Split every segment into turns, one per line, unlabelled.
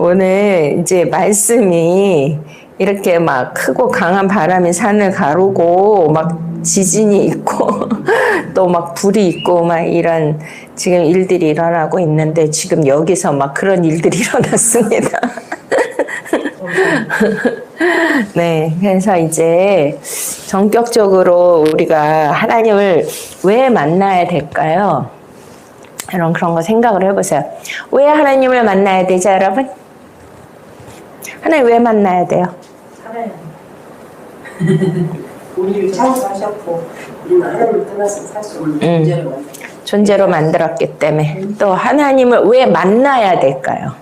오늘 이제 말씀이 이렇게 막 크고 강한 바람이 산을 가르고 막 지진이 있고 또 막 불이 있고 막 이런 지금 일들이 일어나고 있는데 지금 여기서 막 그런 일들이 일어났습니다. 네, 그래서 이제 전격적으로 우리가 하나님을 왜 만나야 될까요? 그런 거 생각을 해보세요. 왜 하나님을 만나야 되죠, 여러분? 하나님 왜 만나야 돼요?
살아야 우리를 창조하셨고 우리는 하나님을 떠나서 살 수 없는
존재로 만들었기 때문에. 또 하나님을 왜 만나야 될까요?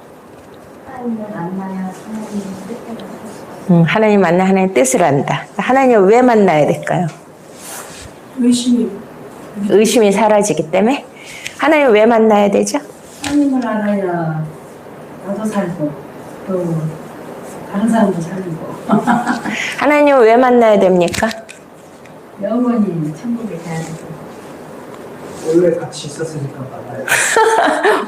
하나님을 만나야 하나님의 뜻대로 살 수 있어요.
하나님 만나 하나님의 뜻을 안다. 하나님을 왜 만나야 될까요? 의심이 사라지기 때문에. 하나님 왜 만나야 되죠?
하나님을 알아야 나도 살고 또 다른 사람도 살고
하나님을 왜 만나야 됩니까?
영원히 천국에 가야 되고
원래 같이 있었으니까 만나요.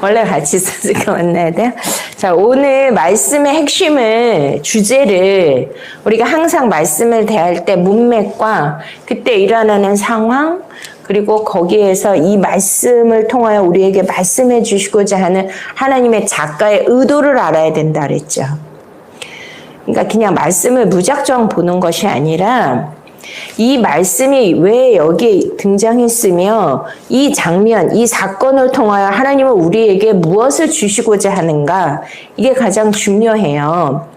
원래 같이 있었으니까 만나야 돼요? 자, 오늘 말씀의 핵심을, 주제를 우리가 항상 말씀을 대할 때 문맥과 그때 일어나는 상황, 그리고 거기에서 이 말씀을 통하여 우리에게 말씀해 주시고자 하는 하나님의 작가의 의도를 알아야 된다 그랬죠. 그러니까 그냥 말씀을 무작정 보는 것이 아니라 이 말씀이 왜 여기 등장했으며 이 장면, 이 사건을 통하여 하나님은 우리에게 무엇을 주시고자 하는가, 이게 가장 중요해요.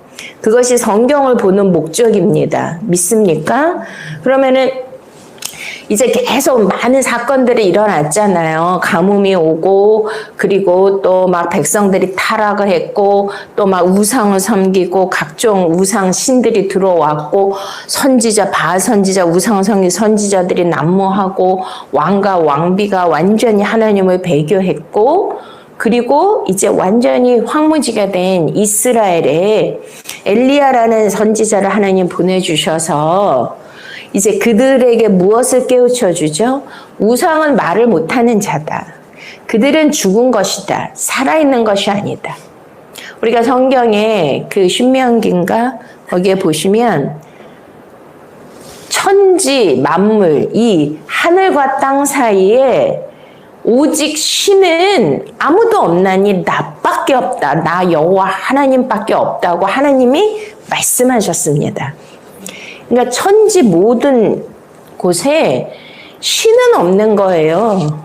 그것이 성경을 보는 목적입니다. 믿습니까? 그러면은 이제 계속 많은 사건들이 일어났잖아요. 가뭄이 오고, 그리고 또 막 백성들이 타락을 했고, 또 막 우상을 섬기고, 각종 우상 신들이 들어왔고, 선지자, 바알 선지자, 우상을 섬긴 선지자들이 난무하고, 왕과 왕비가 완전히 하나님을 배교했고, 그리고 이제 완전히 황무지가 된 이스라엘에 엘리야라는 선지자를 하나님 보내주셔서 이제 그들에게 무엇을 깨우쳐 주죠? 우상은 말을 못하는 자다. 그들은 죽은 것이다. 살아있는 것이 아니다. 우리가 성경에 그 신명기인가 거기에 보시면 천지 만물, 이 하늘과 땅 사이에 오직 신은 아무도 없나니 나밖에 없다. 나 여호와 하나님밖에 없다고 하나님이 말씀하셨습니다. 그러니까 천지 모든 곳에 신은 없는 거예요.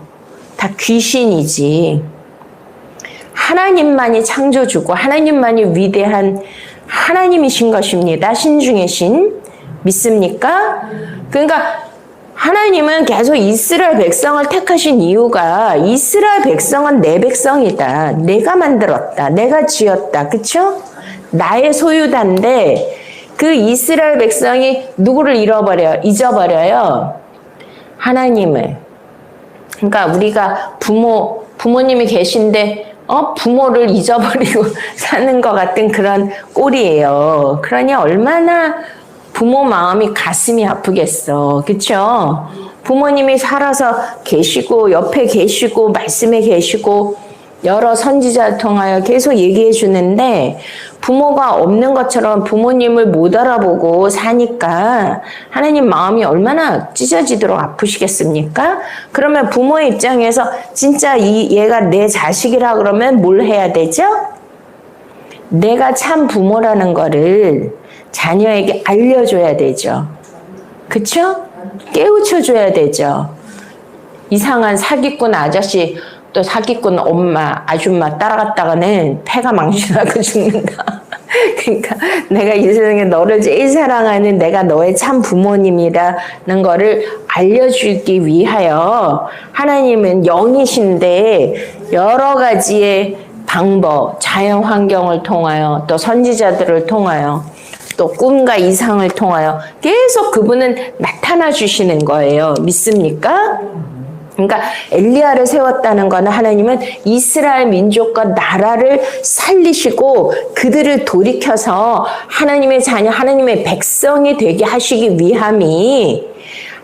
다 귀신이지. 하나님만이 창조주고 하나님만이 위대한 하나님이신 것입니다. 신 중에 신. 믿습니까? 그러니까 하나님은 계속 이스라엘 백성을 택하신 이유가 이스라엘 백성은 내 백성이다. 내가 만들었다. 내가 지었다. 그쵸? 나의 소유단데 그 이스라엘 백성이 누구를 잊어버려요? 하나님을. 그러니까 우리가 부모님이 계신데, 부모를 잊어버리고 사는 것 같은 그런 꼴이에요. 그러니 얼마나 부모 마음이 가슴이 아프겠어. 그쵸? 부모님이 살아서 계시고, 옆에 계시고, 말씀에 계시고, 여러 선지자를 통하여 계속 얘기해 주는데 부모가 없는 것처럼 부모님을 못 알아보고 사니까 하나님 마음이 얼마나 찢어지도록 아프시겠습니까? 그러면 부모의 입장에서 진짜 얘가 내 자식이라 그러면 뭘 해야 되죠? 내가 참 부모라는 거를 자녀에게 알려줘야 되죠. 그쵸? 깨우쳐줘야 되죠. 이상한 사기꾼 아저씨 또 사기꾼 엄마, 아줌마 따라갔다가는 폐가 망신하고 죽는다. 그러니까 내가 이 세상에 너를 제일 사랑하는 내가 너의 참 부모님이라는 거를 알려주기 위하여 하나님은 영이신데 여러 가지의 방법, 자연 환경을 통하여 또 선지자들을 통하여 또 꿈과 이상을 통하여 계속 그분은 나타나 주시는 거예요. 믿습니까? 그러니까 엘리야를 세웠다는 것은 하나님은 이스라엘 민족과 나라를 살리시고 그들을 돌이켜서 하나님의 자녀, 하나님의 백성이 되게 하시기 위함이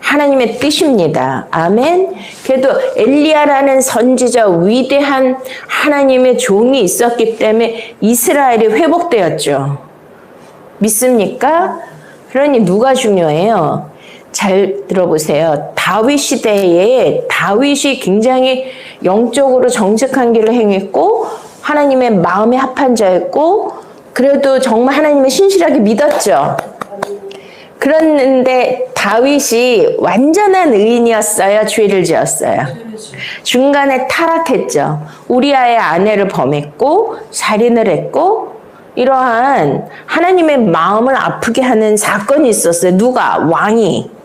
하나님의 뜻입니다. 아멘. 그래도 엘리야라는 선지자 위대한 하나님의 종이 있었기 때문에 이스라엘이 회복되었죠. 믿습니까? 그러니 누가 중요해요? 잘 들어보세요. 다윗 시대에 다윗이 굉장히 영적으로 정직한 길을 행했고 하나님의 마음에 합한 자였고 그래도 정말 하나님을 신실하게 믿었죠. 그랬는데 다윗이 완전한 의인이었어요? 죄를 지었어요? 중간에 타락했죠. 우리아의 아내를 범했고 살인을 했고 이러한 하나님의 마음을 아프게 하는 사건이 있었어요. 누가? 왕이.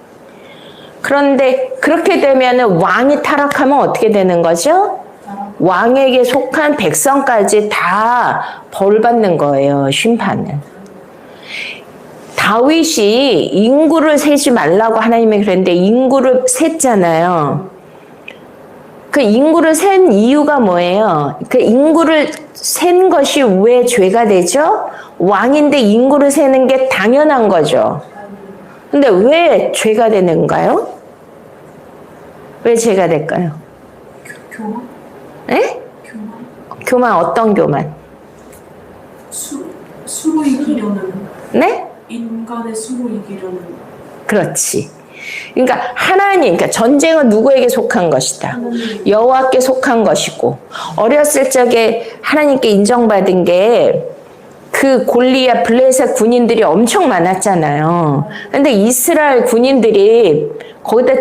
그런데 그렇게 되면 왕이 타락하면 어떻게 되는 거죠? 왕에게 속한 백성까지 다 벌 받는 거예요. 심판을. 다윗이 인구를 세지 말라고 하나님이 그랬는데 인구를 셌잖아요. 그 인구를 센 이유가 뭐예요? 그 인구를 센 것이 왜 죄가 되죠? 왕인데 인구를 세는 게 당연한 거죠. 근데 왜 죄가 되는가요? 왜 죄가 될까요?
교만?
에?
교만?
교만 어떤 교만?
수로 이기려는
네?
인간의 수로 이기려는
그렇지. 그러니까 하나님, 그러니까 전쟁은 누구에게 속한 것이다? 여호와께 속한 것이고 어렸을 적에 하나님께 인정받은 게 그 골리앗 블레셋 군인들이 엄청 많았잖아요. 근데 이스라엘 군인들이 거기다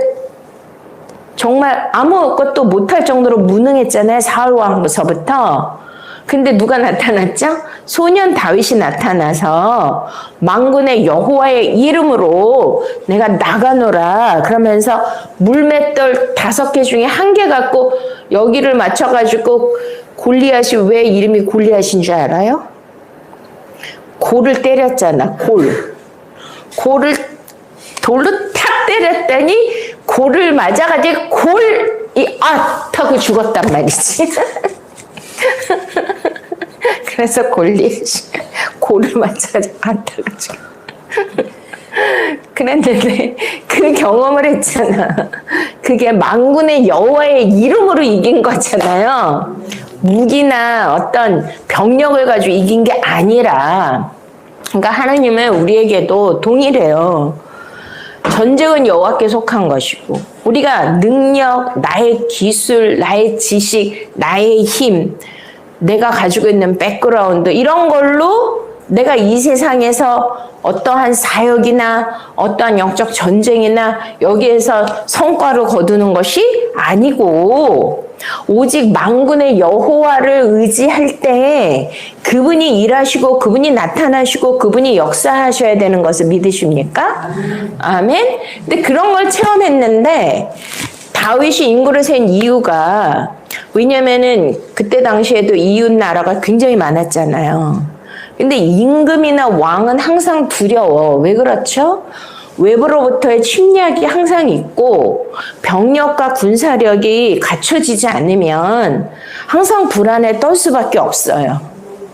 정말 아무것도 못할 정도로 무능했잖아요. 사울 왕부서부터. 근데 누가 나타났죠? 소년 다윗이 나타나서 만군의 여호와의 이름으로 내가 나가노라 그러면서 물맷돌 5개 중에 1개 갖고 여기를 맞춰가지고 골리앗이 왜 이름이 골리앗인 줄 알아요? 골을 때렸잖아. 골을 돌로 탁 때렸더니 골을 맞아가지고 골이 하고 죽었단 말이지. 그래서 골리앗이 골을 맞아가지고 타고 죽어. 그랬는데 그 경험을 했잖아. 그게 만군의 여호와의 이름으로 이긴 거잖아요. 무기나 어떤 병력을 가지고 이긴 게 아니라, 그러니까 하나님은 우리에게도 동일해요. 전쟁은 여호와께 속한 것이고 우리가 능력, 나의 기술, 나의 지식, 나의 힘, 내가 가지고 있는 백그라운드 이런 걸로 내가 이 세상에서 어떠한 사역이나 어떠한 영적 전쟁이나 여기에서 성과를 거두는 것이 아니고 오직 만군의 여호와를 의지할 때 그분이 일하시고 그분이 나타나시고 그분이 역사하셔야 되는 것을 믿으십니까? 아멘. 근데 그런 걸 체험했는데 다윗이 인구를 센 이유가 왜냐면은 그때 당시에도 이웃 나라가 굉장히 많았잖아요. 근데 임금이나 왕은 항상 두려워. 왜 그렇죠? 외부로부터의 침략이 항상 있고 병력과 군사력이 갖춰지지 않으면 항상 불안에 떨 수밖에 없어요.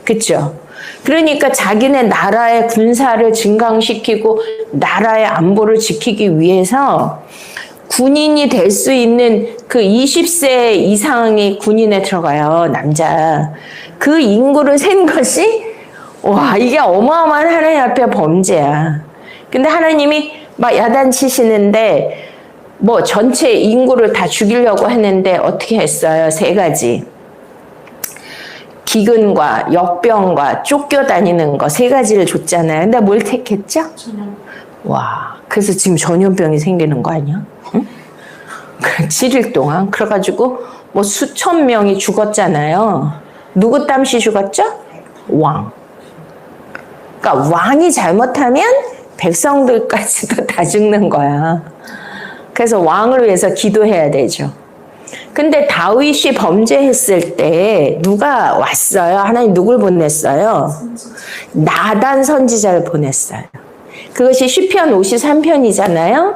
그렇죠? 그러니까 자기네 나라의 군사를 증강시키고 나라의 안보를 지키기 위해서 군인이 될 수 있는 그 20세 이상의 군인에 들어가요. 남자. 그 인구를 센 것이 와, 이게 어마어마한 하나님 앞에 범죄야. 근데 하나님이 막 야단치시는데 뭐 전체 인구를 다 죽이려고 했는데 어떻게 했어요? 3가지. 기근과 역병과 쫓겨다니는 거 3가지를 줬잖아요. 근데 뭘 택했죠?
전염.
와, 그래서 지금 전염병이 생기는 거 아니야? 응? 7일 동안. 그래가지고 뭐 수천 명이 죽었잖아요. 누구 땀시 죽었죠? 왕. 그러니까 왕이 잘못하면 백성들까지도 다 죽는 거야. 그래서 왕을 위해서 기도해야 되죠. 근데 다윗이 범죄했을 때 누가 왔어요? 하나님 누굴 보냈어요? 나단 선지자를 보냈어요. 그것이 시편 53편이잖아요.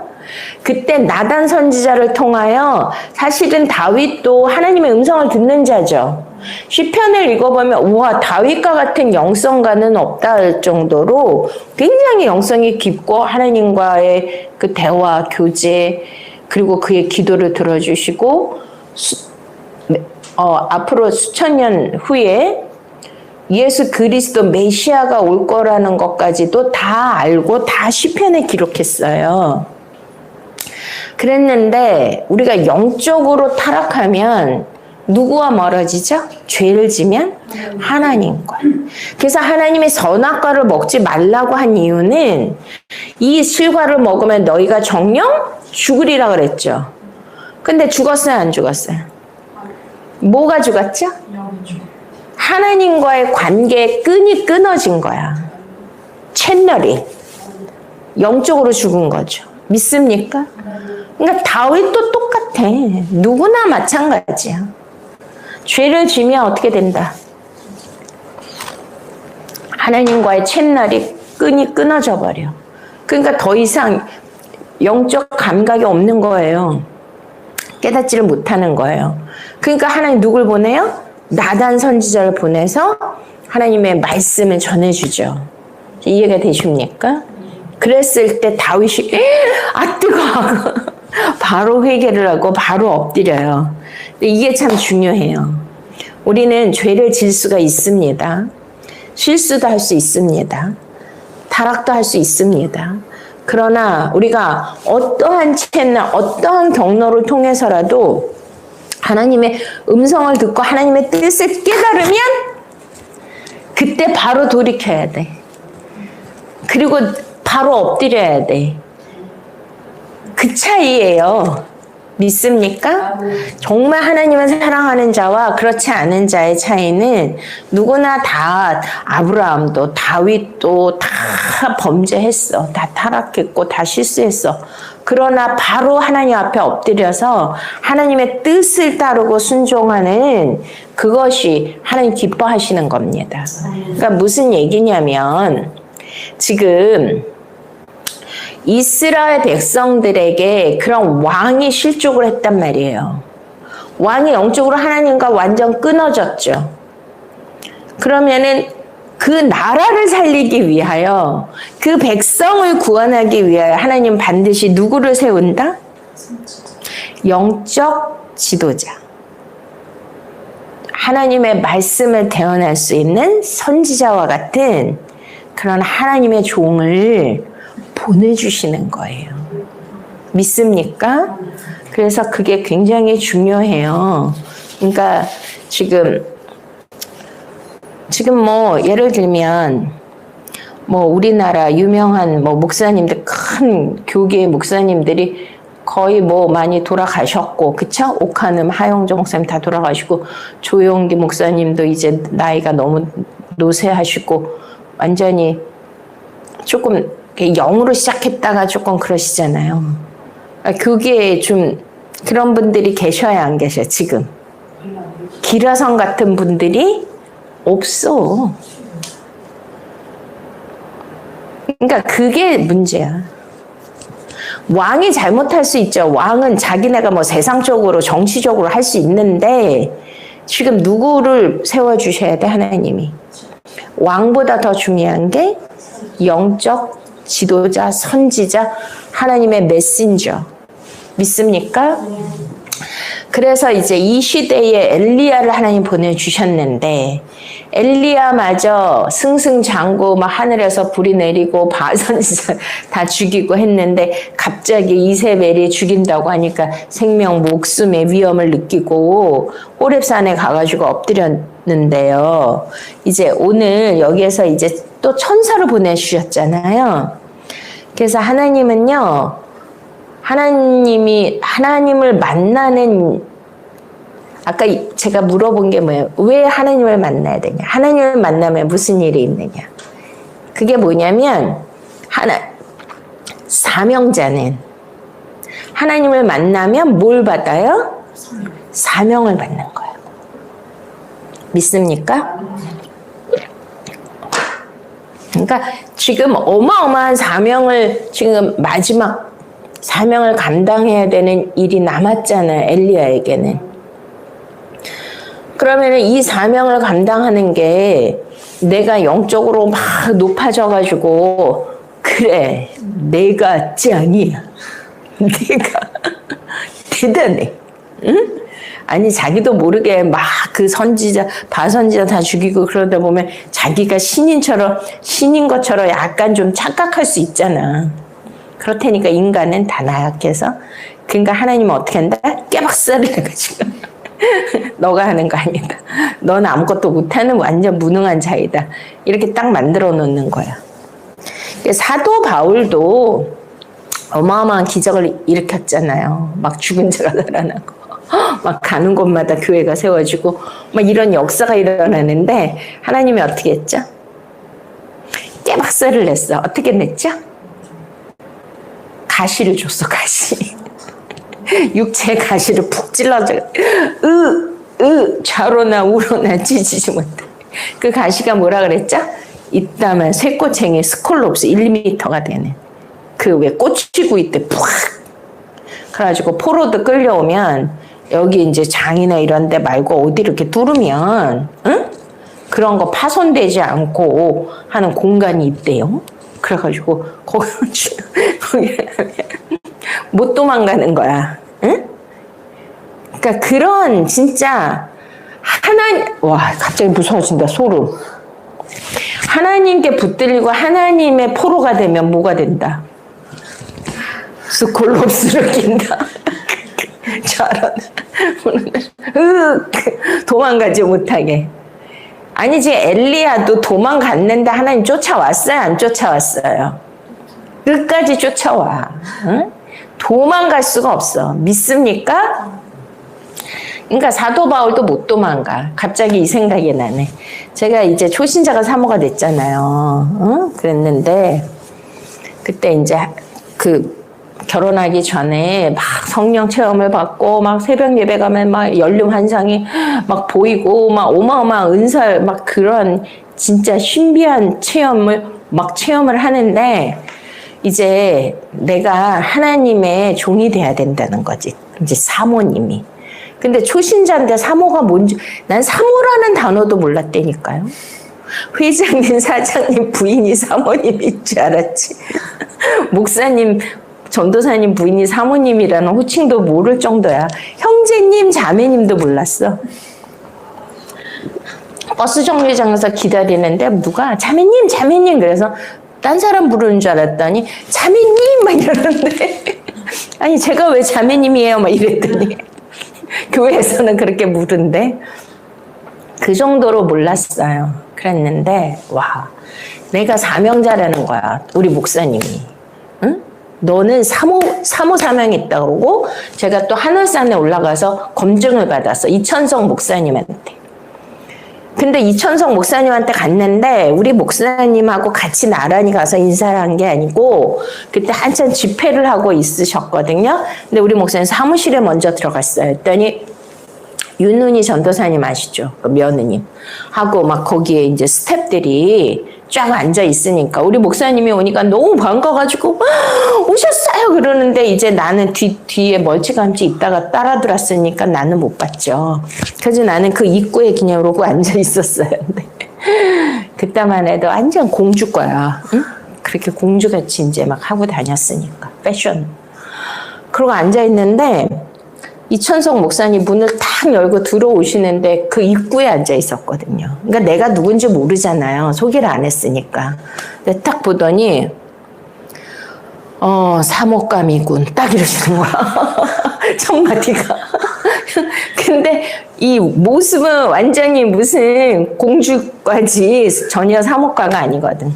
그때 나단 선지자를 통하여 사실은 다윗도 하나님의 음성을 듣는 자죠. 시편을 읽어보면 우와 다윗과 같은 영성가는 없다 할 정도로 굉장히 영성이 깊고 하나님과의 그 대화, 교제 그리고 그의 기도를 들어주시고 앞으로 수천 년 후에 예수 그리스도 메시아가 올 거라는 것까지도 다 알고 다 시편에 기록했어요. 그랬는데 우리가 영적으로 타락하면 누구와 멀어지죠? 죄를 지면 하나님과. 그래서 하나님이 선악과를 먹지 말라고 한 이유는 이 실과를 먹으면 너희가 정령 죽으리라 그랬죠. 근데 죽었어요, 안 죽었어요? 뭐가 죽었죠? 하나님과의 관계의 끈이 끊어진 거야. 채널이. 영적으로 죽은 거죠. 믿습니까? 그러니까 다윗도 똑같아. 누구나 마찬가지야. 죄를 지면 어떻게 된다? 하나님과의 채널이 끈이 끊어져 버려. 그러니까 더 이상 영적 감각이 없는 거예요. 깨닫지를 못하는 거예요. 그러니까 하나님 누굴 보내요? 나단 선지자를 보내서 하나님의 말씀을 전해주죠. 이해가 되십니까? 그랬을 때 다윗이 뜨거워 바로 회개를 하고 바로 엎드려요. 이게 참 중요해요. 우리는 죄를 질 수가 있습니다. 실수도 할 수 있습니다. 타락도 할 수 있습니다. 그러나 우리가 어떠한 채널, 어떠한 경로를 통해서라도 하나님의 음성을 듣고 하나님의 뜻을 깨달으면 그때 바로 돌이켜야 돼. 그리고 바로 엎드려야 돼. 그 차이예요. 믿습니까? 정말 하나님을 사랑하는 자와 그렇지 않은 자의 차이는 누구나 다 아브라함도 다윗도 다 범죄했어. 다 타락했고 다 실수했어. 그러나 바로 하나님 앞에 엎드려서 하나님의 뜻을 따르고 순종하는 그것이 하나님 기뻐하시는 겁니다. 그러니까 무슨 얘기냐면 지금 이스라엘 백성들에게 그런 왕이 실족을 했단 말이에요. 왕이 영적으로 하나님과 완전 끊어졌죠. 그러면은 그 나라를 살리기 위하여 그 백성을 구원하기 위하여 하나님 반드시 누구를 세운다? 영적 지도자. 하나님의 말씀을 대언할 수 있는 선지자와 같은 그런 하나님의 종을 보내주시는 거예요. 믿습니까? 그래서 그게 굉장히 중요해요. 그러니까 지금 뭐 예를 들면 뭐 우리나라 유명한 뭐 목사님들 큰 교계 목사님들이 거의 뭐 많이 돌아가셨고 그쵸? 옥한음 하영조 목사님 다 돌아가시고 조용기 목사님도 이제 나이가 너무 노쇠하시고 완전히 조금 영으로 시작했다가 조금 그러시잖아요. 교계에 좀 그런 분들이 계셔야 안 계셔 지금. 기라성 같은 분들이 없어. 그러니까 그게 문제야. 왕이 잘못할 수 있죠. 왕은 자기네가 뭐 세상적으로 정치적으로 할 수 있는데 지금 누구를 세워주셔야 돼 하나님이. 왕보다 더 중요한 게 영적 지도자, 선지자, 하나님의 메신저. 믿습니까? 그래서 이제 이 시대에 엘리야를 하나님 보내주셨는데 엘리야마저 승승장구 막 하늘에서 불이 내리고 바선지자 다 죽이고 했는데 갑자기 이세벨이 죽인다고 하니까 생명 목숨의 위험을 느끼고 호렙산에 가가지고 엎드렸는데요. 이제 오늘 여기에서 이제 또 천사를 보내주셨잖아요. 그래서 하나님은요. 하나님이 하나님을 만나는 아까 제가 물어본 게 뭐예요? 왜 하나님을 만나야 되냐? 하나님을 만나면 무슨 일이 있느냐? 그게 뭐냐면 사명자는 하나님을 만나면 뭘 받아요? 사명을 받는 거예요. 믿습니까? 그러니까 지금 어마어마한 사명을 지금 마지막 사명을 감당해야 되는 일이 남았잖아요. 엘리야에게는. 그러면 이 사명을 감당하는 게 내가 영적으로 막 높아져가지고 그래 내가 짱이야. 내가 대단해. 응? 아니 자기도 모르게 막 그 선지자 바선지자 다 죽이고 그러다 보면 자기가 신인 것처럼 약간 좀 착각할 수 있잖아. 그렇다니까 인간은 다 나약해서. 그러니까 하나님은 어떻게 한다? 깨박살을 해가지고 너가 하는 거 아니다. 넌 아무것도 못하는 완전 무능한 자이다. 이렇게 딱 만들어 놓는 거야. 사도 바울도 어마어마한 기적을 일으켰잖아요. 막 죽은 자가 살아나고 막 가는 곳마다 교회가 세워지고 막 이런 역사가 일어나는데 하나님이 어떻게 했죠? 깨박살을 냈어. 어떻게 냈죠? 가시를 줬어. 가시. 육체의 가시를 푹 찔러줘. 좌로나 우로나 찢지 못해. 그 가시가 뭐라 그랬죠? 이따만 쇠꼬챙이 스콜롭스 1m가 되는 그 왜 꽂히고 있대. 푹. 그래가지고 포로도 끌려오면 여기 이제 장이나 이런 데 말고 어디 이렇게 뚫으면 응? 그런 거 파손되지 않고 하는 공간이 있대요. 그래가지고 거기 못 도망가는 거야. 응? 그러니까 그런 진짜 와 갑자기 무서워진다. 소름. 하나님께 붙들리고 하나님의 포로가 되면 뭐가 된다? 스콜롭스를 낀다. 저런 도망가지 못하게. 아니지 엘리야도 도망갔는데 하나님 쫓아왔어요? 안 쫓아왔어요? 끝까지 쫓아와. 응? 도망갈 수가 없어. 믿습니까? 그러니까 사도 바울도 못 도망가. 갑자기 이 생각이 나네. 제가 이제 초신자가 사모가 됐잖아요. 응? 그랬는데 그때 이제 결혼하기 전에 막 성령 체험을 받고 막 새벽 예배 가면 막 연륜 환상이 막 보이고 막 어마어마한 은사 막 그런 진짜 신비한 체험을 하는데 이제 내가 하나님의 종이 돼야 된다는 거지. 이제 사모님이. 근데 초신자인데 사모가 뭔지 난 사모라는 단어도 몰랐다니까요. 회장님, 사장님, 부인이 사모님인 줄 알았지. 목사님, 전도사님 부인이 사모님이라는 호칭도 모를 정도야. 형제님, 자매님도 몰랐어. 버스 정류장에서 기다리는데 누가 자매님 그래서 딴 사람 부르는 줄 알았더니 자매님 막 이러는데 아니 제가 왜 자매님이에요 막 이랬더니 교회에서는 그렇게 부른대. 그 정도로 몰랐어요. 그랬는데 와 내가 사명자라는 거야. 우리 목사님이. 응? 너는 사모 사명이 있다고 그러고 제가 또 하늘산에 올라가서 검증을 받았어. 이천성 목사님한테. 근데 이천성 목사님한테 갔는데 우리 목사님하고 같이 나란히 가서 인사를 한 게 아니고 그때 한참 집회를 하고 있으셨거든요. 근데 우리 목사님 사무실에 먼저 들어갔어요. 했더니 윤은희 전도사님 아시죠? 그 며느님 하고 막 거기에 이제 스태프들이 쫙 앉아 있으니까 우리 목사님이 오니까 너무 반가워가지고 오셨어요 그러는데 이제 나는 뒤에 멀찌감치 있다가 따라들었으니까 나는 못 봤죠. 그래서 나는 그 입구에 그냥 그러고 앉아 있었어요. 근데 그때만 해도 완전 공주거야. 응? 그렇게 공주같이 이제 막 하고 다녔으니까 패션. 그러고 앉아 있는데 이천성 목사님 문을 탁 열고 들어오시는데 그 입구에 앉아 있었거든요. 그러니까 내가 누군지 모르잖아요. 소개를 안 했으니까. 근데 딱 보더니 사목감이군. 딱 이러시는 거야. 첫 마디가. 근데 이 모습은 완전히 무슨 공주과지 전혀 사목과가 아니거든.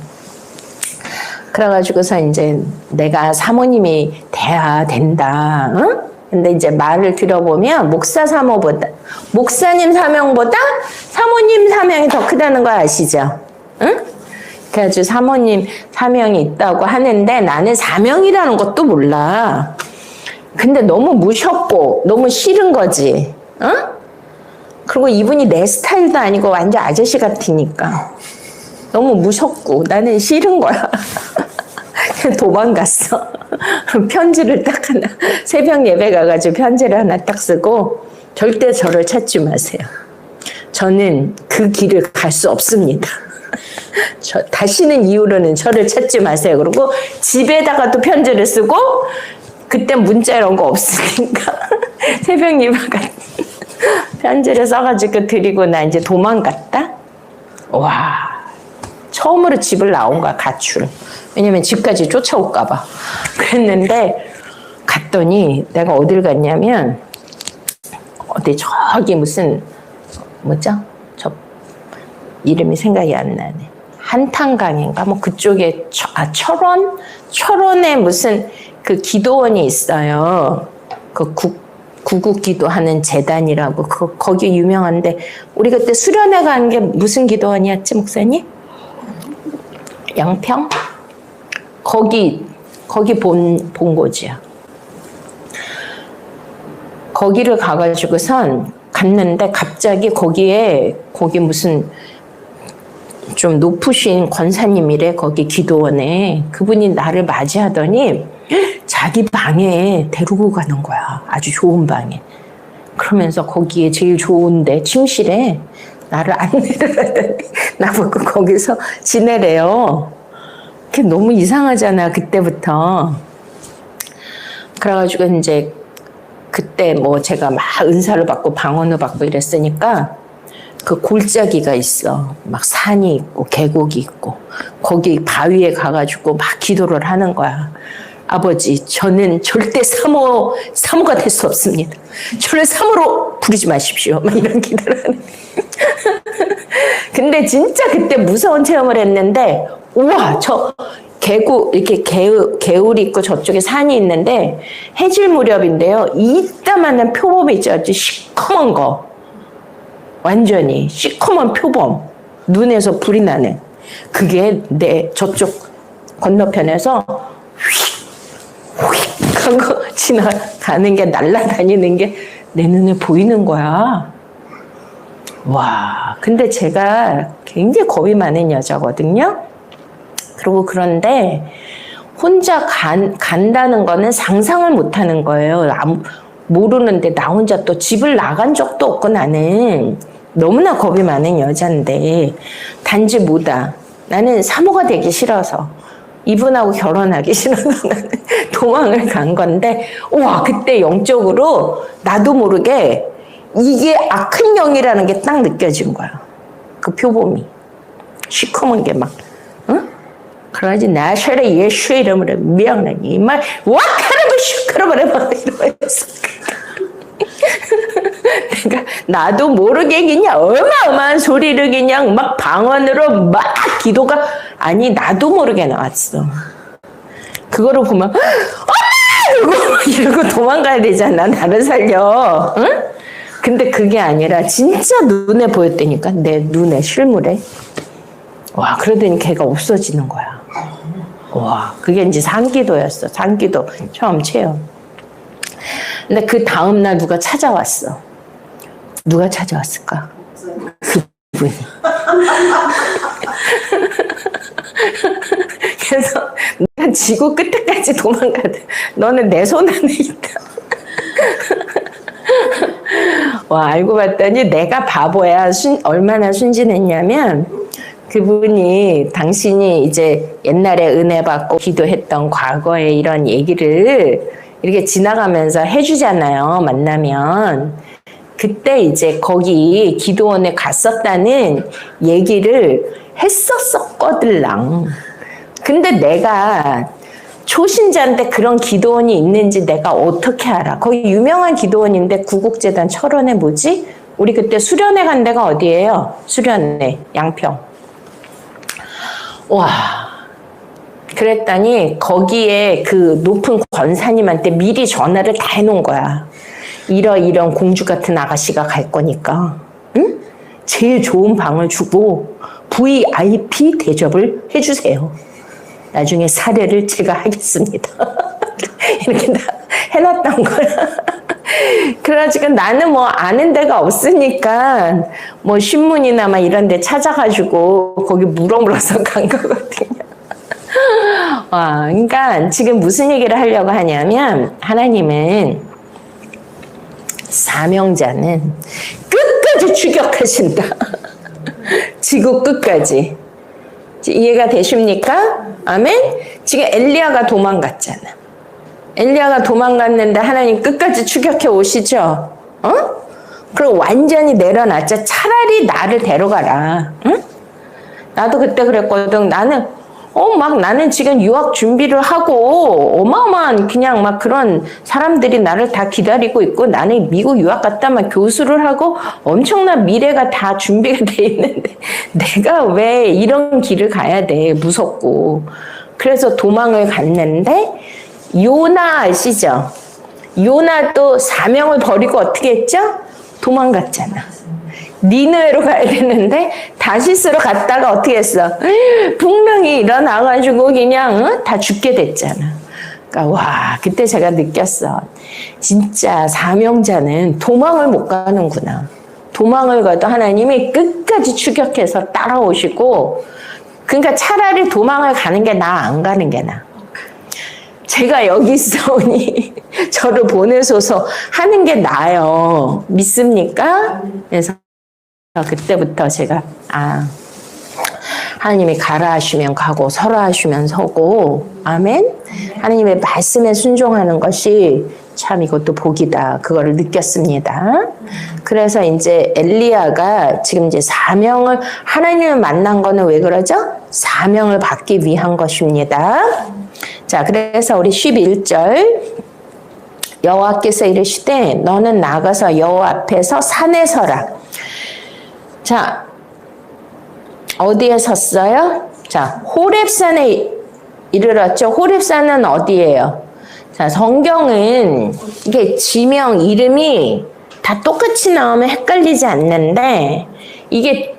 그래가지고서 이제 내가 사모님이 돼야 된다. 응? 근데 이제 말을 들어보면 목사님 사명보다 사모님 사명이 더 크다는 거 아시죠? 응? 그래가지고 사모님 사명이 있다고 하는데 나는 사명이라는 것도 몰라. 근데 너무 무섭고 너무 싫은 거지. 응? 그리고 이분이 내 스타일도 아니고 완전 아저씨 같으니까 너무 무섭고 나는 싫은 거야. 도망갔어. 편지를 딱 하나 새벽 예배 가가지고 편지를 하나 딱 쓰고 절대 저를 찾지 마세요. 저는 그 길을 갈 수 없습니다. 다시는 이후로는 저를 찾지 마세요. 그리고 집에다가도 편지를 쓰고 그때 문자 이런 거 없으니까 새벽 예배가 편지를 써가지고 드리고 나 이제 도망갔다. 와, 처음으로 집을 나온 거야, 가출. 왜냐면 집까지 쫓아올까 봐. 그랬는데 갔더니 내가 어딜 갔냐면 어디 저기 무슨 뭐죠? 저 이름이 생각이 안 나네. 한탄강인가 뭐 그쪽에 철원에 무슨 그 기도원이 있어요. 그 구국 기도하는 재단이라고 거기 유명한데 우리 그때 수련회 간 게 무슨 기도원이었지 목사님? 양평? 거기 본 곳이야. 거기를 가가지고선 갔는데 갑자기 거기 무슨 좀 높으신 권사님이래. 거기 기도원에 그분이 나를 맞이하더니 자기 방에 데리고 가는 거야. 아주 좋은 방에. 그러면서 거기에 제일 좋은데 침실에 나를 안내를 하더니 나보고 거기서 지내래요. 그게 너무 이상하잖아 그때부터. 그래가지고 이제 그때 뭐 제가 막 은사를 받고 방언을 받고 이랬으니까 그 골짜기가 있어. 막 산이 있고 계곡이 있고 거기 바위에 가가지고 막 기도를 하는 거야. 아버지, 저는 절대 사모가 될 수 없습니다. 저를 사모로 부르지 마십시오. 막 이런 기도를 하는. 근데 진짜 그때 무서운 체험을 했는데, 우와, 저 계곡, 이렇게 개울이 있고 저쪽에 산이 있는데, 해질 무렵인데요. 이따만한 표범이 있죠. 아주 시커먼 거. 완전히 시커먼 표범. 눈에서 불이 나는. 그게 내 저쪽 건너편에서 휙 하고 지나가는 게, 날아다니는 게 내 눈에 보이는 거야. 와, 근데 제가 굉장히 겁이 많은 여자거든요. 그리고 그런데 혼자 간다는 거는 상상을 못 하는 거예요. 모르는데 나 혼자 또 집을 나간 적도 없고 나는 너무나 겁이 많은 여잔데 단지 뭐다. 나는 사모가 되기 싫어서 이분하고 결혼하기 싫어서 나는 도망을 간 건데 와, 그때 영적으로 나도 모르게 이게 악한 영이라는 게 딱 느껴진 거야. 그 표범이. 시커먼 게 막, 응? 그러지, 나셔라 예수 이름으로 명령이, 막, 와카라바 슈카라바라 막 이러면서. 내가 나도 모르게 그냥 어마어마한 소리를 그냥 막 방언으로 막 기도가, 아니, 나도 모르게 나왔어. 그거를 보면, 엄마! 이러고 도망가야 되잖아. 나를 살려. 응? 근데 그게 아니라 진짜 눈에 보였다니까. 내 눈에 실물에. 와, 그러더니 걔가 없어지는 거야. 와, 그게 이제 산기도였어. 산기도 처음 체험. 근데 그 다음날 누가 찾아왔어. 누가 찾아왔을까? 그분이. 그래서 내가 지구 끝에까지 도망가도 너는 내 손 안에 있다. 와, 알고 봤더니 내가 바보야. 얼마나 순진했냐면 그분이 당신이 이제 옛날에 은혜 받고 기도했던 과거의 이런 얘기를 이렇게 지나가면서 해주잖아요. 만나면. 그때 이제 거기 기도원에 갔었다는 얘기를 했었거들랑. 근데 내가 초신자인데 그런 기도원이 있는지 내가 어떻게 알아? 거기 유명한 기도원인데 구국재단 철원에 뭐지? 우리 그때 수련회 간 데가 어디예요? 수련회 양평. 와, 그랬더니 거기에 그 높은 권사님한테 미리 전화를 다 해놓은 거야. 이런 공주 같은 아가씨가 갈 거니까, 응? 제일 좋은 방을 주고 VIP 대접을 해주세요. 나중에 사례를 제가 하겠습니다. 이렇게 다 해놨던 거야. 그래가지고 나는 뭐 아는 데가 없으니까 뭐 신문이나 막 이런 데 찾아가지고 거기 물어물어서 간 거거든요. 와, 그러니까 지금 무슨 얘기를 하려고 하냐면 하나님은 사명자는 끝까지 끝까지 추격하신다. 지구 끝까지. 이해가 되십니까? 아멘? 지금 엘리야가 도망갔잖아. 엘리야가 도망갔는데 하나님 끝까지 추격해 오시죠? 어? 그리고 완전히 내려놨죠. 차라리 나를 데려가라. 응? 나도 그때 그랬거든. 나는 지금 유학 준비를 하고 어마어마한 그냥 막 그런 사람들이 나를 다 기다리고 있고 나는 미국 유학 갔다 막 교수를 하고 엄청난 미래가 다 준비가 돼 있는데 내가 왜 이런 길을 가야 돼? 무섭고. 그래서 도망을 갔는데 요나 아시죠? 요나도 사명을 버리고 어떻게 했죠? 도망갔잖아. 니느웨로 가야 되는데 다시스로 갔다가 어떻게 했어? 분명히 일어나가지고 그냥 다 죽게 됐잖아. 그러니까 와, 그때 제가 느꼈어. 진짜 사명자는 도망을 못 가는구나. 도망을 가도 하나님이 끝까지 추격해서 따라오시고, 그러니까 차라리 도망을 가는 게 나아, 안 가는 게 나아. 제가 여기 있어오니 저를 보내소서 하는 게 나아요. 믿습니까? 그래서 그때부터 제가 하나님이 가라 하시면 가고 서라 하시면 서고, 아멘. 하나님의 말씀에 순종하는 것이 참 이것도 복이다. 그거를 느꼈습니다. 그래서 이제 엘리야가 지금 이제 사명을 하나님을 만난 거는 왜 그러죠? 사명을 받기 위한 것입니다. 자, 그래서 우리 11절 여호와께서 이르시되 너는 나가서 여호와 앞에서 산에 서라. 자, 어디에 섰어요? 자, 호렙산에 이르렀죠. 호렙산은 어디예요? 자, 성경은 이게 지명 이름이 다 똑같이 나오면 헷갈리지 않는데 이게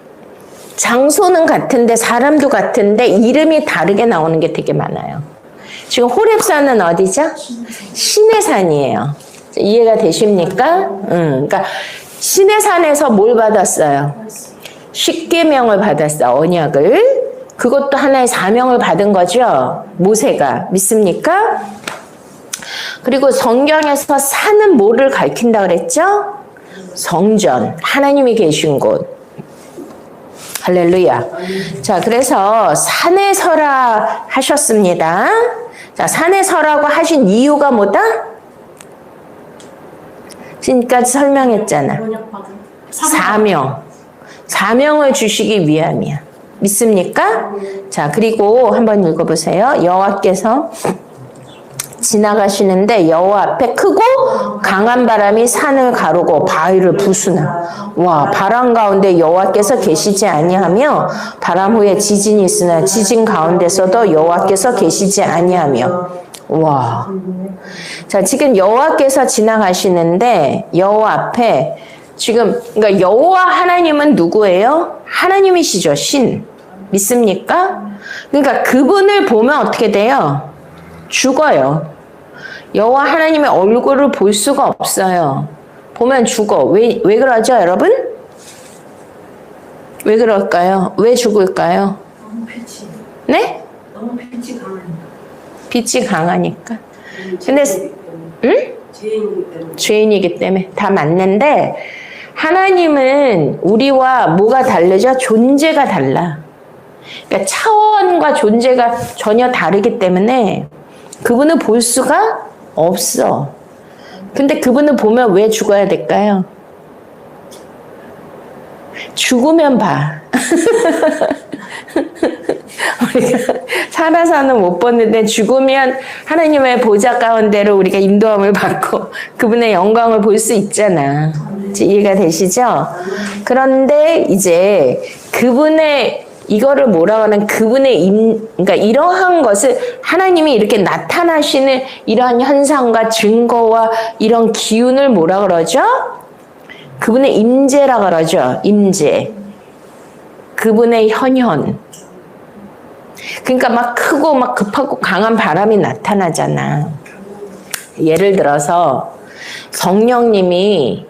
장소는 같은데 사람도 같은데 이름이 다르게 나오는 게 되게 많아요. 지금 호렙산은 어디죠? 시내산이에요. 이해가 되십니까? 그러니까 시내산에서 뭘 받았어요? 십계명을 받았어, 언약을. 그것도 하나의 사명을 받은 거죠. 모세가. 믿습니까? 그리고 성경에서 산은 뭐를 가리킨다 그랬죠? 성전, 하나님이 계신 곳. 할렐루야. 자, 그래서 산에 서라 하셨습니다. 자, 산에 서라고 하신 이유가 뭐다? 지금까지 설명했잖아. 사명을 주시기 위함이야. 믿습니까? 자, 그리고 한번 읽어보세요. 여호와께서 지나가시는데 여호와 앞에 크고 강한 바람이 산을 가르고 바위를 부수나. 와, 바람 가운데 여호와께서 계시지 아니하며 바람 후에 지진이 있으나 지진 가운데서도 여호와께서 계시지 아니하며. 와. 자, 지금 여호와께서 지나가시는데 여호와 앞에 지금 그러니까 여호와 하나님은 누구예요? 하나님이시죠. 신. 믿습니까? 그러니까 그분을 보면 어떻게 돼요? 죽어요. 여호와 하나님의 얼굴을 볼 수가 없어요. 보면 죽어. 왜 그러죠, 여러분? 왜 그럴까요? 왜 죽을까요?
너무 빛이.
네?
너무 빛이 강하니까.
빛이 강하니까. 근데 응?
죄인이기 때문에.
죄인이기 때문에 다 맞는데 하나님은 우리와 뭐가 다르죠? 존재가 달라. 그러니까 차원과 존재가 전혀 다르기 때문에 그분을 볼 수가 없어. 근데 그분을 보면 왜 죽어야 될까요? 죽으면 봐. 우리가 살아서는 못 봤는데 죽으면 하나님의 보좌 가운데로 우리가 인도함을 받고 그분의 영광을 볼 수 있잖아. 이해가 되시죠? 그런데 이제 그분의 이거를 뭐라고 하는 그분의 그러니까 이러한 것을 하나님이 이렇게 나타나시는 이러한 현상과 증거와 이런 기운을 뭐라 그러죠? 그분의 임재라 그러죠. 임재. 그분의 현현. 그러니까 막 크고 막 급하고 강한 바람이 나타나잖아. 예를 들어서 성령님이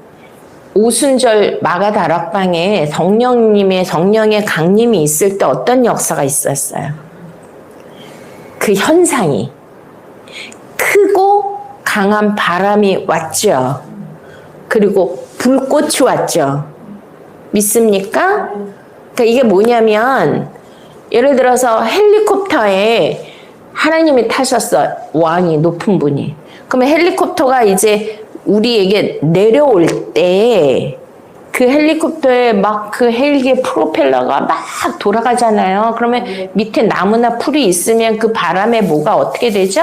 오순절 마가다락방에 성령의 강림이 있을 때 어떤 역사가 있었어요? 그 현상이 크고 강한 바람이 왔죠. 그리고 불꽃이 왔죠. 믿습니까? 그러니까 이게 뭐냐면 예를 들어서 헬리콥터에 하나님이 타셨어. 왕이 높은 분이. 그러면 헬리콥터가 이제 우리에게 내려올 때 그 헬리콥터에 막 그 헬기의 프로펠러가 막 돌아가잖아요. 그러면 밑에 나무나 풀이 있으면 그 바람에 뭐가 어떻게 되죠?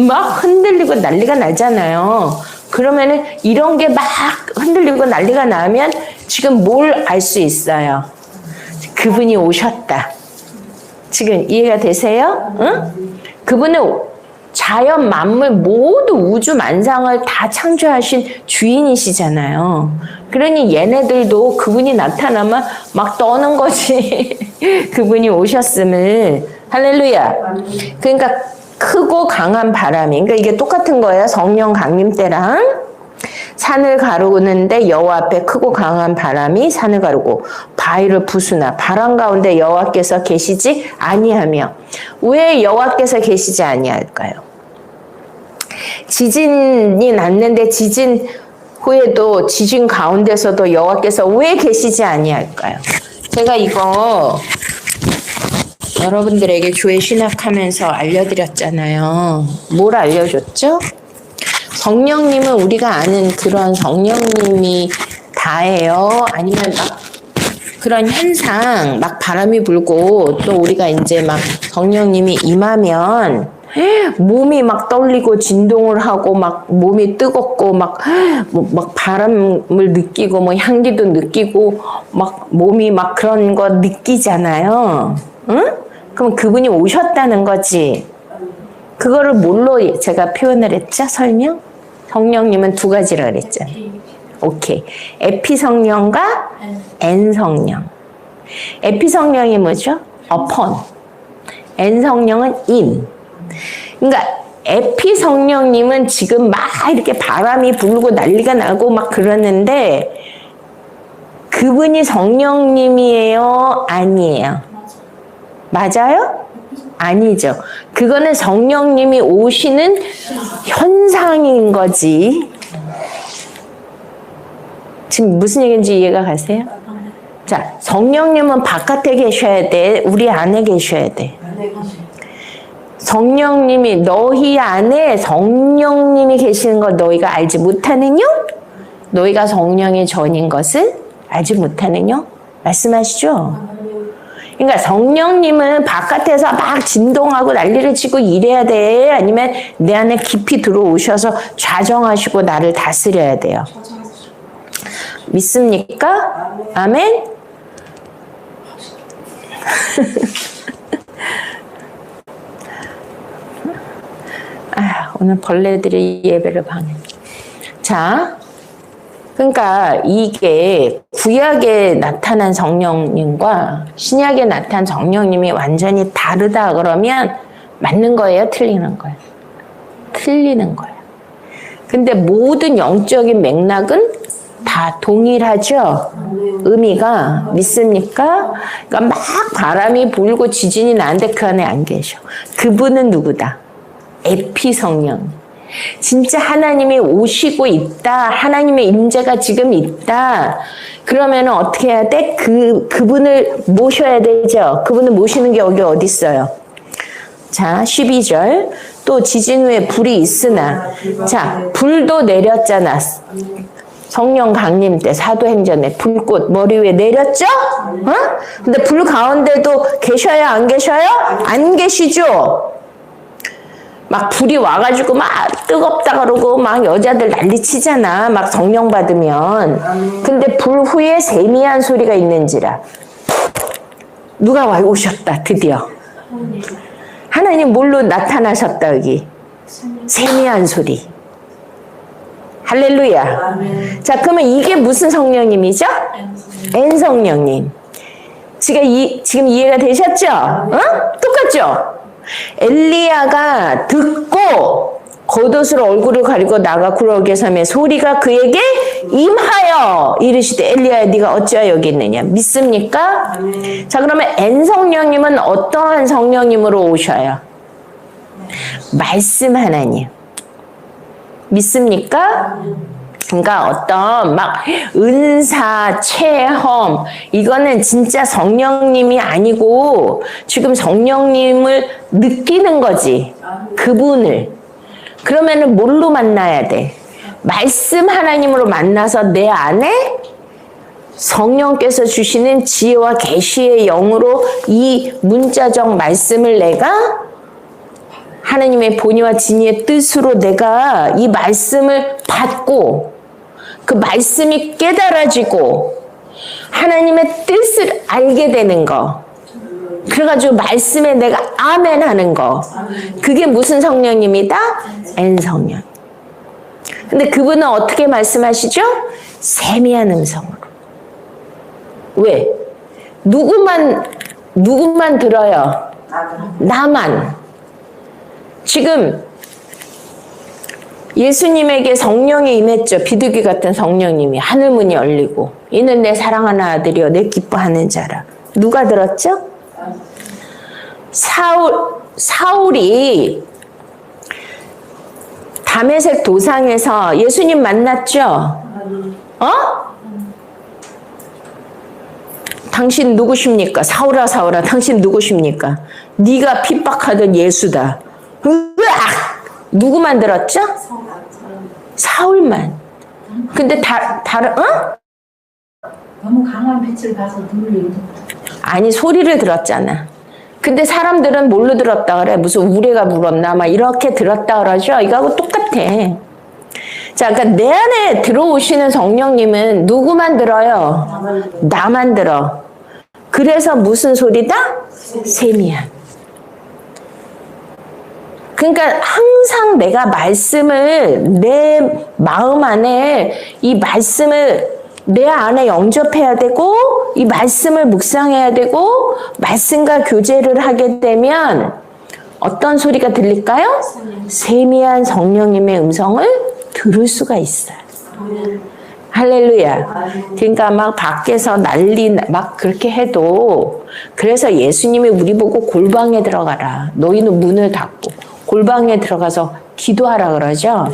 막 흔들리고 난리가 나잖아요. 그러면은 이런 게 막 흔들리고 난리가 나면 지금 뭘 알 수 있어요? 그분이 오셨다. 지금 이해가 되세요? 응? 그분은 자연 만물 모두 우주 만상을 다 창조하신 주인이시잖아요. 그러니 얘네들도 그분이 나타나면 막 떠는 거지. 그분이 오셨음을. 할렐루야. 그러니까 크고 강한 바람이. 그러니까 이게 똑같은 거예요. 성령 강림 때랑. 산을 가르는데 여호와 앞에 크고 강한 바람이 산을 가르고 바위를 부수나 바람 가운데 여호와께서 계시지 아니하며. 왜 여호와께서 계시지 아니할까요? 지진이 났는데 지진 후에도 지진 가운데서도 여호와께서 왜 계시지 아니할까요? 제가 이거 여러분들에게 교회 신학하면서 알려드렸잖아요. 뭘 알려줬죠? 성령님은 우리가 아는 그런 성령님이 다예요? 아니면 막 그런 현상, 막 바람이 불고 또 우리가 이제 막 성령님이 임하면 몸이 막 떨리고 진동을 하고 막 몸이 뜨겁고 막 바람을 느끼고 뭐 향기도 느끼고 막 몸이 막 그런 거 느끼잖아요. 응? 그럼 그분이 오셨다는 거지. 그거를 뭘로 제가 표현을 했죠? 설명? 성령님은 두 가지라 그랬죠. 오케이. 에피 성령과 엔 성령. 에피 성령이 뭐죠? upon. 엔 성령은 in. 그러니까 에피 성령님은 지금 막 이렇게 바람이 불고 난리가 나고 막 그러는데 그분이 성령님이에요? 아니에요? 맞아요? 아니죠. 그거는 성령님이 오시는 현상인 거지. 지금 무슨 얘기인지 이해가 가세요? 자, 성령님은 바깥에 계셔야 돼. 우리 안에 계셔야 돼. 성령님이 너희 안에 성령님이 계시는 걸 너희가 알지 못하느냐? 너희가 성령의 전인 것을 알지 못하느냐? 말씀하시죠? 그러니까 성령님은 바깥에서 막 진동하고 난리를 치고 이래야 돼? 아니면 내 안에 깊이 들어오셔서 좌정하시고 나를 다스려야 돼요? 믿습니까? 아멘? 오늘 벌레들이 예배를 방해. 자, 그러니까 이게 구약에 나타난 성령님과 신약에 나타난 성령님이 완전히 다르다 그러면 맞는 거예요? 틀리는 거예요? 틀리는 거예요. 근데 모든 영적인 맥락은 다 동일하죠? 의미가. 믿습니까? 그러니까 막 바람이 불고 지진이 나는데 그 안에 안 계셔. 그분은 누구다? 에피 성령. 진짜 하나님이 오시고 있다. 하나님의 임재가 지금 있다. 그러면 어떻게 해야 돼? 그분을 모셔야 되죠. 그분을 모시는 게 여기 어디 있어요? 자, 12절. 또 지진 후에 불이 있으나. 자, 불도 내렸잖아. 성령 강림 때 사도행전에 불꽃 머리 위에 내렸죠? 어? 근데 불 가운데도 계셔요? 안 계셔요? 안 계시죠? 막 불이 와가지고 막 뜨겁다 그러고 막 여자들 난리치잖아. 막 성령 받으면. 근데 불 후에 세미한 소리가 있는지라. 누가 와 오셨다 드디어. 하나님 뭘로 나타나셨다 여기. 세미한 소리. 할렐루야. 자, 그러면 이게 무슨 성령님이죠? 엔 성령님. 지금 이해가 되셨죠? 어? 똑같죠? 엘리야가 듣고 겉옷으로 얼굴을 가리고 나가 구러기에 서매 소리가 그에게 임하여 이르시되 엘리야야 네가 어찌하여 여기 있느냐. 믿습니까? 자, 그러면 엔 성령님은 어떠한 성령님으로 오셔요? 말씀 하나님. 믿습니까? 그러니까 어떤 막 은사, 체험, 이거는 진짜 성령님이 아니고 지금 성령님을 느끼는 거지. 그분을. 그러면은 뭘로 만나야 돼? 말씀 하나님으로 만나서 내 안에 성령께서 주시는 지혜와 계시의 영으로 이 문자적 말씀을 내가 하나님의 본의와 진의의 뜻으로 내가 이 말씀을 받고 그 말씀이 깨달아지고 하나님의 뜻을 알게 되는 거. 그래가지고 말씀에 내가 아멘 하는 거. 그게 무슨 성령님이다? N성령. 근데 그분은 어떻게 말씀하시죠? 세미한 음성으로. 왜? 누구만 들어요? 나만. 지금 예수님에게 성령이 임했죠. 비둘기 같은 성령님이 하늘문이 열리고 이는 내 사랑하는 아들이요 내 기뻐하는 자라. 누가 들었죠? 사울이 다메섹 도상에서 예수님 만났죠? 당신 누구십니까? 사울아 사울아 당신 누구십니까? 네가 핍박하던 예수다. 으악! 누구만 들었죠? 사울만. 근데 다른
너무 강한 빛을 봐서 눈을 잃었다.
아니 소리를 들었잖아. 근데 사람들은 뭘로 들었다 그래? 무슨 우레가 물었나? 막 이렇게 들었다 그러죠? 이거하고 똑같아. 자, 그러니까 내 안에 들어오시는 성령님은 누구만 들어요? 나만 들어. 그래서 무슨 소리다? 세미한. 그러니까 항상 내가 말씀을 내 마음 안에 이 말씀을 내 안에 영접해야 되고 이 말씀을 묵상해야 되고 말씀과 교제를 하게 되면 어떤 소리가 들릴까요? 세미한 성령님의 음성을 들을 수가 있어요. 할렐루야. 그러니까 막 밖에서 난리 막 그렇게 해도 그래서 예수님이 우리 보고 골방에 들어가라. 너희는 문을 닫고 골방에 들어가서 기도하라 그러죠.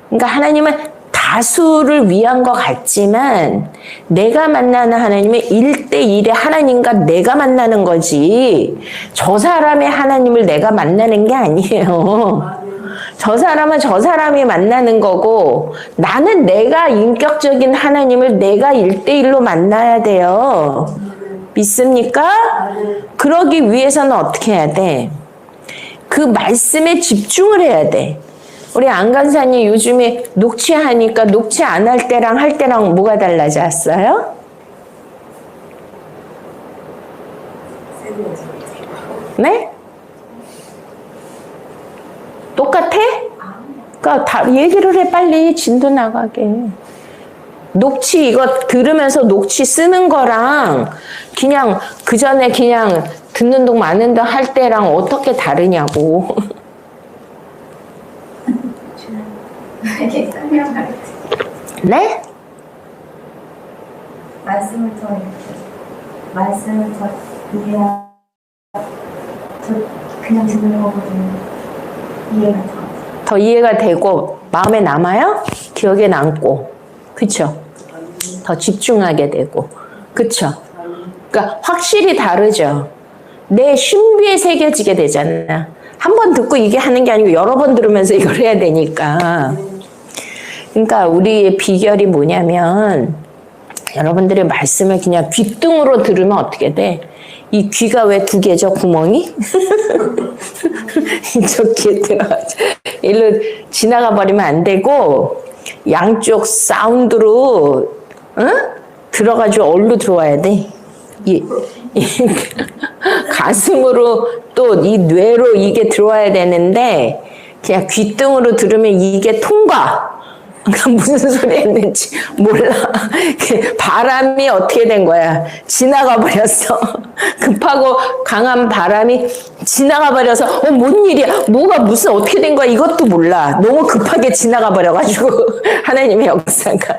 그러니까 하나님은 다수를 위한 것 같지만 내가 만나는 하나님은 1대1의 하나님과 내가 만나는 거지 저 사람의 하나님을 내가 만나는 게 아니에요. 저 사람은 저 사람이 만나는 거고 나는 내가 인격적인 하나님을 내가 1대1로 만나야 돼요. 믿습니까? 그러기 위해서는 어떻게 해야 돼? 그 말씀에 집중을 해야 돼. 우리 안간사님 요즘에 녹취하니까 녹취 안 할 때랑 할 때랑 뭐가 달라졌어요? 네? 똑같아? 그러니까 다 얘기를 해 빨리 진도 나가게. 녹취 이거 들으면서 녹취 쓰는 거랑 그냥 그 전에 그냥 듣는 동 마는 동 할 때랑 어떻게 다르냐고.
이렇게 설명할 때
네?
말씀을 더 이해하 그냥 듣는 거거든요. 이해가
더 이해가 되고 마음에 남아요? 기억에 남고 그쵸? 더 집중하게 되고 그쵸? 그러니까 확실히 다르죠. 내 신비에 새겨지게 되잖아. 한 번 듣고 이게 하는 게 아니고 여러 번 들으면서 이걸 해야 되니까. 그러니까 우리의 비결이 뭐냐면 여러분들의 말씀을 그냥 귓등으로 들으면 어떻게 돼? 이 귀가 왜 두 개죠? 구멍이? 이쪽 귀에 들어가죠. 일로 지나가 버리면 안 되고 양쪽 사운드로 들어가지고 얼로 들어와야 돼. 가슴으로 또 이 뇌로 이게 들어와야 되는데 그냥 귓등으로 들으면 이게 통과. 그러니까 무슨 소리 했는지 몰라. 바람이 어떻게 된 거야? 지나가 버렸어. 급하고 강한 바람이 지나가 버려서 뭔 일이야? 뭐가 무슨 어떻게 된 거야? 이것도 몰라. 너무 급하게 지나가 버려가지고 하나님의 역사가.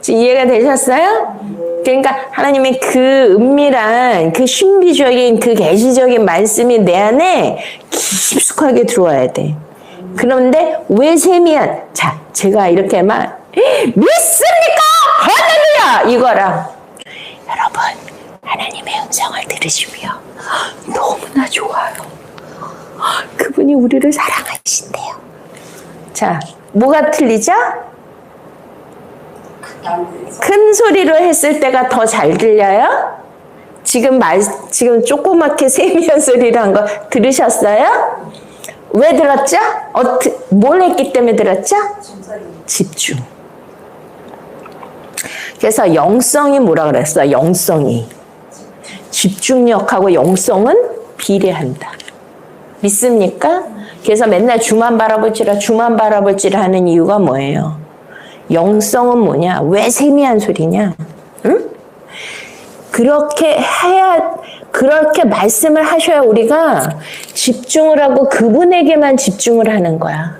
지금 이해가 되셨어요? 그러니까 하나님의 그 은밀한 그 신비적인 그 계시적인 말씀이 내 안에 깊숙하게 들어와야 돼. 그런데 왜 세미한? 자, 제가 이렇게 막 믿습니까? 할렐루야! 이거랑 여러분 하나님의 음성을 들으시며 너무나 좋아요. 그분이 우리를 사랑하신대요. 자, 뭐가 틀리죠? 큰 소리로 했을 때가 더 잘 들려요? 지금 조그맣게 세미한 소리로 한 거 들으셨어요? 왜 들었죠? 뭘 했기 때문에 들었죠? 집중. 그래서 영성이 뭐라 그랬어? 영성이. 집중력하고 영성은 비례한다. 믿습니까? 그래서 맨날 주만 바라볼지라 하는 이유가 뭐예요? 영성은 뭐냐? 왜 세미한 소리냐? 응? 그렇게 말씀을 하셔야 우리가 집중을 하고 그분에게만 집중을 하는 거야.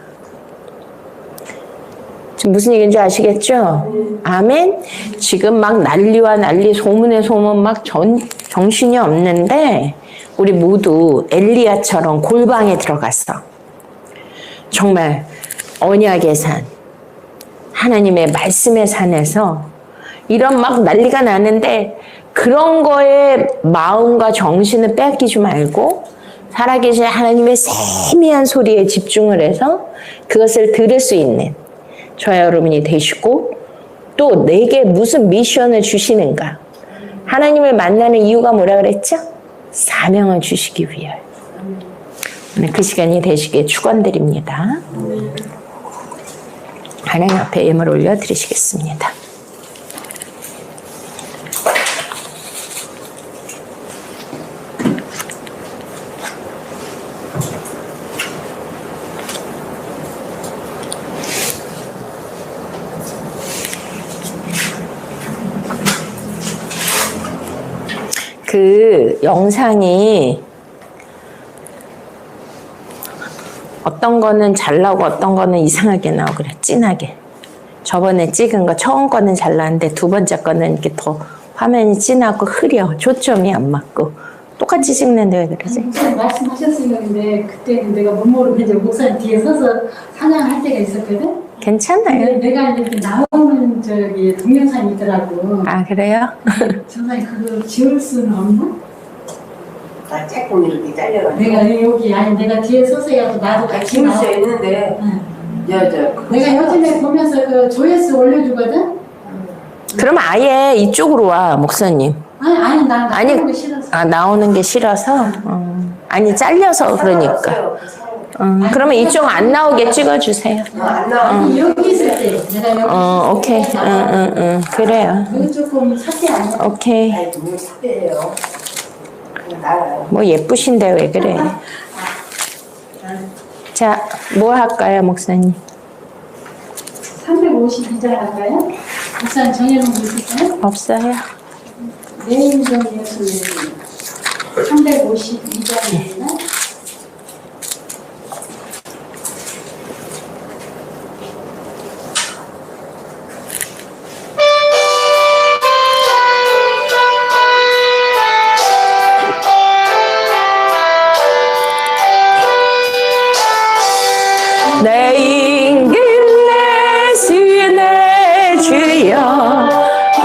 지금 무슨 얘기인지 아시겠죠? 아멘? 지금 막 난리와 난리, 소문에 소문 막 정신이 없는데 우리 모두 엘리야처럼 골방에 들어갔어. 정말 언약의 산, 하나님의 말씀의 산에서 이런 막 난리가 나는데 그런 거에 마음과 정신을 빼앗기지 말고 살아계신 하나님의 세미한 소리에 집중을 해서 그것을 들을 수 있는 저와 여러분이 되시고 또 내게 무슨 미션을 주시는가. 하나님을 만나는 이유가 뭐라 그랬죠? 사명을 주시기 위하여. 오늘 그 시간이 되시길 축원드립니다. 하나님 앞에 예물 올려 드리시겠습니다. 그 영상이 어떤 거는 잘 나오고 어떤 거는 이상하게 나오고 그래. 진하게. 저번에 찍은 거 처음 거는 잘 나왔는데 두 번째 거는 이렇게 더 화면이 진하고 흐려. 초점이 안 맞고. 똑같이 찍는데 왜 그러지?
목사님 말씀하셨으니까 근데 그때는 내가 못 모르고 이제 목사님 뒤에 서서 찬양할 때가 있었거든?
괜찮아요.
근데 내가 이렇게 나오는 동영상이 있더라고.
아, 그래요?
정말 그거 지울 수는 없나?
나 조금 이렇게 잘려가지고.
내가 여기 내가 뒤에 서서 해도 나도 같이
지울 수
나와.
있는데,
응.
그거
내가 요즘에 보면서 그 조회수 올려주거든?
그럼 아예 이쪽으로 와, 목사님.
아니 난
아니,
나오는 거 싫어서.
아, 나오는 게 싫어서? 아니, 잘려서 그러니까. 그러면 이쪽 안 나오게 찍어주세요.
안 나와.
아니 여기 있을 때 내가 여기
오케이. 그래요.
이거 조금 삭제 아니야?
오케이.
아이, 뭘 삭제해요. 그냥 나와요.
뭐 예쁘신데 왜 그래? 자, 뭐 할까요, 목사님?
352장 할까요? 목사님 정해놓은 거 있을까요?
없어요.
내일 좀 예수님 352장입니다.
내 임금 예수 내 주여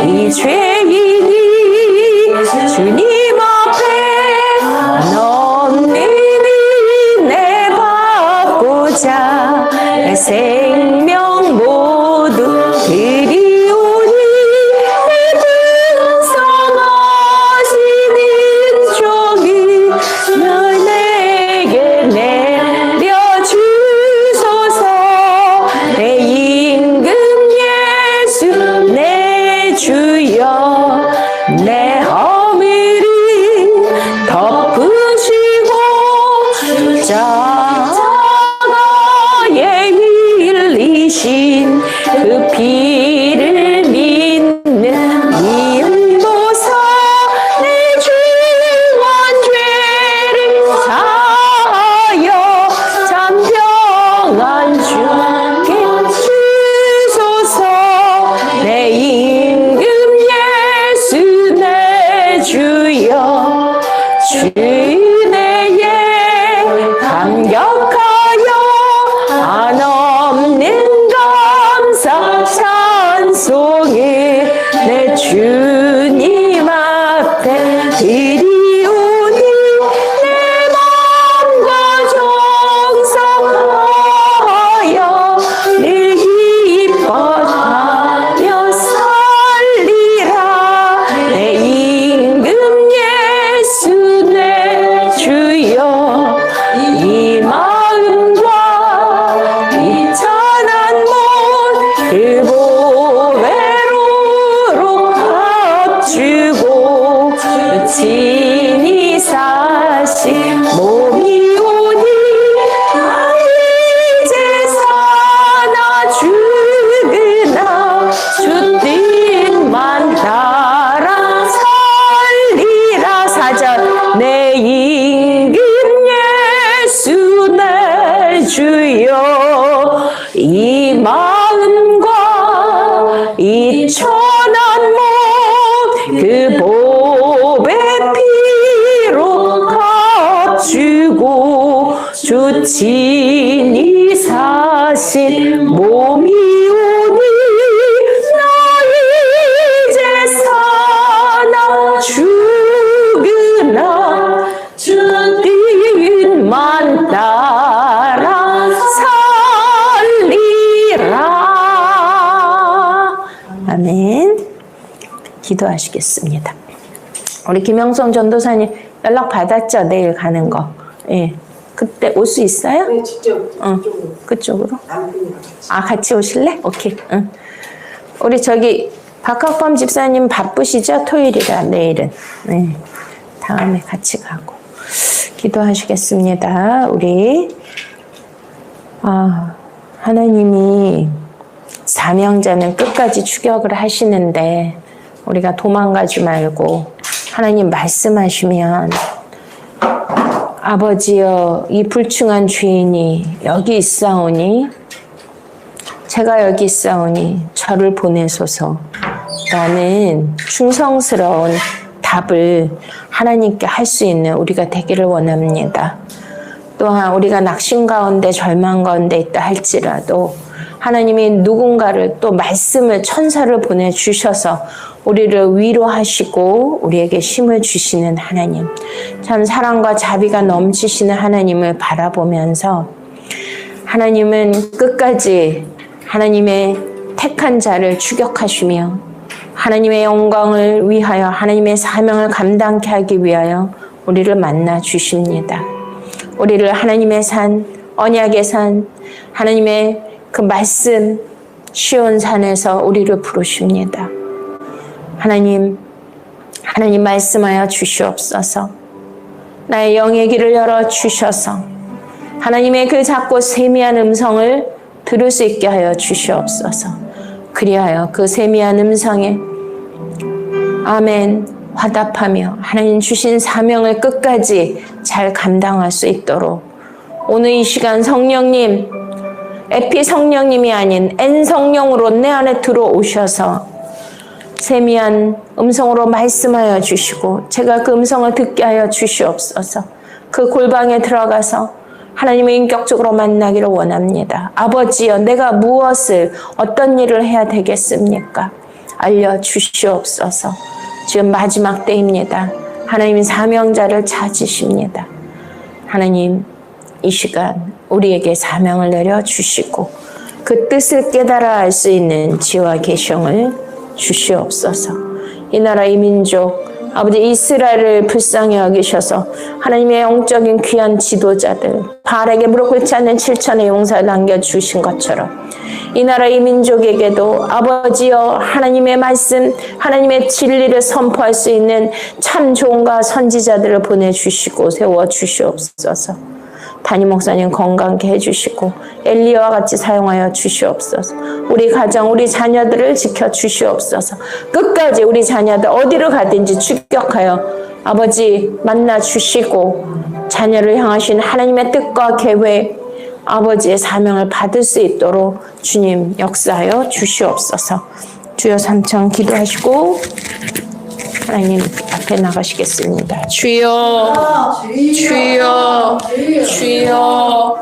이 죄인이 주님 앞에 넘리니 내 받고자 내 생명 모두 드리오니 근성하시는 종이 널 내게 내려주소서. 내 임금 예수 내 주여 내 허물을 덮으시고 십자가에 흘리신 그 피를 믿는 이은보사 내 중한 죄를 사하여 잔병한 주께 주소서. 내 임금 예수 내 주여 주내에 감 이 마음과 이 찬한 몸 그 보배로 값주고 친히 사신 몸이 오니 나 이제 사나 죽으나 주 뜻만 따라 살리라. 사절 내 임금 예수 내 주여 이 마음과 이 천한 몸 그 보배 피로 값주고 주 친히 사신 몸이 오니 나 이제 사나 죽으나 주 뜻만 따라 살리라. 아멘. 기도하시겠습니다. 우리 김영성 전도사님 연락 받았죠? 내일 가는 거. 예. 그때 올 수 있어요?
네, 직접
그쪽으로?
남편이랑
같이 오실래? 오케이. 응. 우리 저기 박학범 집사님 바쁘시죠? 토요일이라 내일은. 네. 다음에 같이 가고. 기도하시겠습니다. 우리 하나님이 사명자는 끝까지 추격을 하시는데 우리가 도망가지 말고 하나님 말씀하시면 아버지여 이 불충한 죄인이 여기 있사오니 제가 여기 있사오니 저를 보내소서 라는 충성스러운 답을 하나님께 할 수 있는 우리가 되기를 원합니다. 또한 우리가 낙심 가운데 절망 가운데 있다 할지라도 하나님이 누군가를 또 말씀을 천사를 보내주셔서 우리를 위로하시고 우리에게 힘을 주시는 하나님, 참 사랑과 자비가 넘치시는 하나님을 바라보면서 하나님은 끝까지 하나님의 택한 자를 추격하시며 하나님의 영광을 위하여 하나님의 사명을 감당케 하기 위하여 우리를 만나 주십니다. 우리를 하나님의 산, 언약의 산, 하나님의 그 말씀 시온 산에서 우리를 부르십니다. 하나님 말씀하여 주시옵소서. 나의 영의 길을 열어 주셔서 하나님의 그 작고 세미한 음성을 들을 수 있게 하여 주시옵소서. 그리하여 그 세미한 음성에 아멘 화답하며 하나님 주신 사명을 끝까지 잘 감당할 수 있도록 오늘 이 시간 성령님, 에피 성령님이 아닌 엔 성령으로 내 안에 들어오셔서 세미한 음성으로 말씀하여 주시고 제가 그 음성을 듣게 하여 주시옵소서. 그 골방에 들어가서 하나님을 인격적으로 만나기를 원합니다. 아버지여, 내가 무엇을 어떤 일을 해야 되겠습니까? 알려주시옵소서. 지금 마지막 때입니다. 하나님 사명자를 찾으십니다. 하나님 이 시간 우리에게 사명을 내려주시고 그 뜻을 깨달아 알 수 있는 지혜와 계시를 주시옵소서. 이 나라 이 민족 아버지 이스라엘을 불쌍히 여기셔서 하나님의 영적인 귀한 지도자들 바알에게 무릎 꿇지 않는 7천의 용사를 남겨주신 것처럼 이 나라 이 민족에게도 아버지여 하나님의 말씀 하나님의 진리를 선포할 수 있는 참 종과 선지자들을 보내주시고 세워주시옵소서. 담임 목사님 건강케 해주시고 엘리야와 같이 사용하여 주시옵소서. 우리 가정 우리 자녀들을 지켜주시옵소서. 끝까지 우리 자녀들 어디로 가든지 추격하여 아버지 만나주시고 자녀를 향하신 하나님의 뜻과 계획 아버지의 사명을 받을 수 있도록 주님 역사하여 주시옵소서. 주여 삼청 기도하시고 하나님 앞에 나가시겠습니다. 주여 주여 주여